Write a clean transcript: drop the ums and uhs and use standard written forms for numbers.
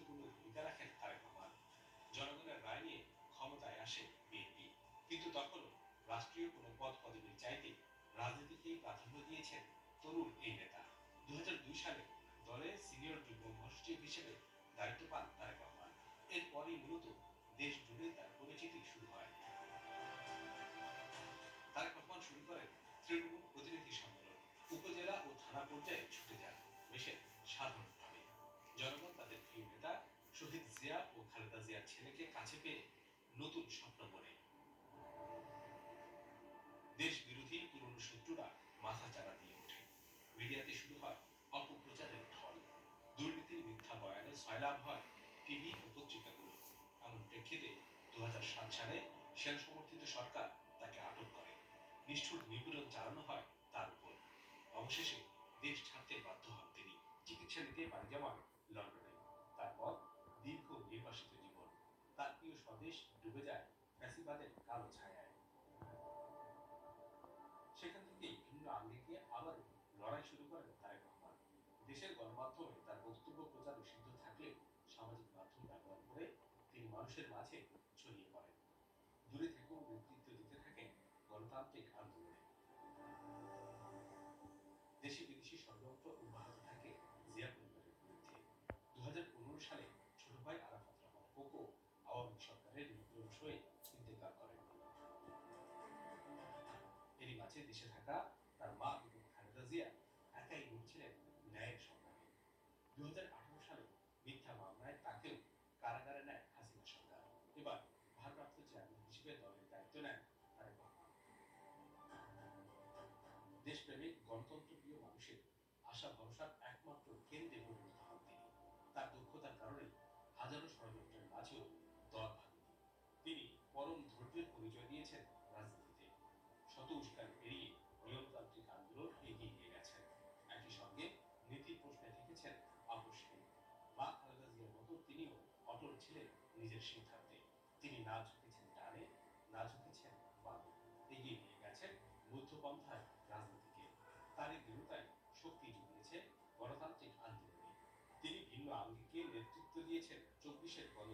গুরুত্বপূর্ণ ভূমিকা রাখেন তারেক রহমান। জনগণের রায় নিয়ে ক্ষমতায় আসে বিএনপি, কিন্তু তখনও রাষ্ট্রীয় কোনো পদ পদবীর চাইতে রাজনীতিকেই প্রাধান্য দিয়েছেন তরুণ এই নেতা। ২০০২ সালে দলের সিনিয়র যুগ্ম মহাসচিব হিসেবে দায়িত্ব পান তারেক রহমান। এরপরই মূলত দেশ জুড়ে তার পরিচিতি শুরু হয়। তারেক রহমান শুরু করেন তৃণমূল প্রতিনিধি সম্মেলন, উপজেলা ও থানা পর্যায়ে ছুটে যান বেশের সাধারণভাবে। জনগণ তাদের প্রিয় নেতা শহীদ জিয়া ও খালেদা জিয়ার ছেলেকে কাছে পেয়ে নতুন স্বপ্ন মনে। দেশ বিরোধী পুরনো শত্রুরা মাথা চারা দিয়ে ওঠে। মিডিয়াতে শুরু হয় অপপ্রচারের ঢল, দুর্নীতির মিথ্যা বয়ানে সয়লাভ হয় টিভি ও পত্রিকাগুলো। এমন প্রেক্ষিতে ২০০৭ সালে সেনা সমর্থিত সরকার তাকে আটক করে। নিষ্ঠুর নিপীড়ন চালানো হয় তার উপর। অবশেষে দেশ ছাড়তে বাধ্য হন তিনি। চিকিৎসা নিতে পাড়ি জমান লন্ডনে। তারপর দীর্ঘ নির্বাসিত জীবন, তার প্রিয় স্বদেশ ডুবে যায় ফ্যাসিবাদের কালো ছায়ায়। সেখান থেকেই ভিন্ন আঙ্গিকে আবারও লড়াই শুরু করেন তারেক রহমান। দেশের গণমাধ্যমে তার বক্তব্য প্রচার নিষিদ্ধ থাকলেও সামাজিক মাধ্যম ব্যবহার করে তিনি মানুষের মাঝে ছড়িয়ে পড়েন। দূরে থেকেও নেতৃত্ব দিতে থাকেন গণতান্ত্রিক আন্দোলনে। দেশি বিদেশি ষড়যন্ত্র অব্যাহত থাকে জিয়া পরিবারের বিরুদ্ধে। ২০১৫ সালে ছোট ভাই আরাফাত রহমান কোকো আওয়ামী সরকারের নিয়ন্ত্রণ সয়ে ইন্তেকাল করেন। এরই মাঝে দেশে থাকা তার মা বেগম খালেদা জিয়া একাই লড়ছিলেন ন্যায়ের সংগ্রামে। ২০১৮ সালে মিথ্যা মামলায় তাকেও কারাগারে নেয় হাসিনা সরকার। এবার ভারপ্রাপ্ত চেয়ারম্যান হিসেবে দলের দায়িত্ব নেন তারেক রহমান। দেশপ্রেমিক গণতন্ত্রপ্রিয় মানুষের আশা ভরসার একমাত্র কেন্দ্রে পরিণত হন তিনি। তার দক্ষতার কারণে হাজারো ষড়যন্ত্রের মাঝেও দল ভাঙেনি। তিনি পরম ধৈর্যের পরিচয় দিয়েছেন রাজনীতিতে। শত উস্কানি পেরিয়ে নিয়মতান্ত্রিক আন্দোলন এগিয়ে নিয়ে গেছেন। একই সঙ্গে নীতির প্রশ্নে থেকেছেন আপোষহীন। মা খালেদা জিয়ার মতো তিনিও অটল ছিলেন নিজের সিদ্ধান্তে। তিনি না ঝুঁকেছেন ডানে, না ঝুঁকেছেন বামে, এগিয়ে নিয়ে গেছেন মধ্যপন্থায় রাজনীতিকে। তার এই দৃঢ়তায় শক্তি জুগিয়েছে গণতান্ত্রিক আন্দোলনে। তিনি ভিন্ন আঙ্গিকে নেতৃত্ব দিয়েছেন ২৪-এর গণ